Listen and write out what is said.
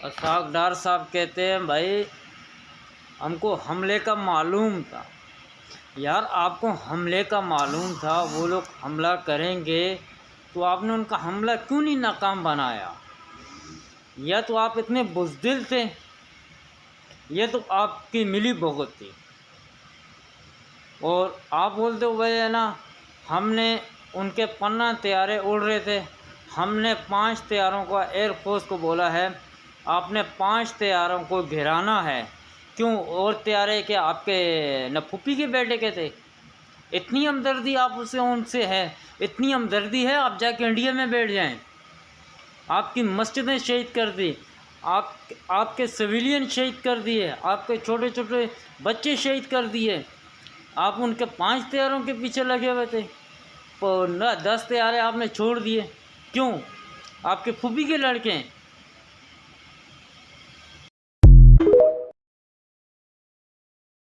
اسحاق ڈار صاحب کہتے ہیں بھائی ہم کو حملے کا معلوم تھا. یار آپ کو حملے کا معلوم تھا وہ لوگ حملہ کریں گے تو آپ نے ان کا حملہ کیوں نہیں ناکام بنایا؟ یا تو آپ اتنے بزدل تھے یہ تو آپ کی ملی بھگت تھی. اور آپ بولتے ہو بھائی ہے نا ہم نے ان کے 15 طیارے اڑ رہے تھے، ہم نے 5 طیاروں کا ایئر فورس کو بولا ہے آپ نے 5 طیاروں کو گھرانا ہے. کیوں؟ اور طیارے کہ آپ کے نہ پھوپھی کے بیٹے کے تھے؟ اتنی ہمدردی آپ ان سے ہے، اتنی ہمدردی ہے آپ جا کے انڈیا میں بیٹھ جائیں. آپ کی مسجدیں شہید کر دی، آپ کے سویلین شہید کر دیے، آپ کے چھوٹے چھوٹے بچے شہید کر دیے. آپ ان کے 5 طیاروں کے پیچھے لگے ہوئے تھے، 10 طیارے آپ نے چھوڑ دیے. کیوں؟ آپ کے پھوپھی کے لڑکے ہیں.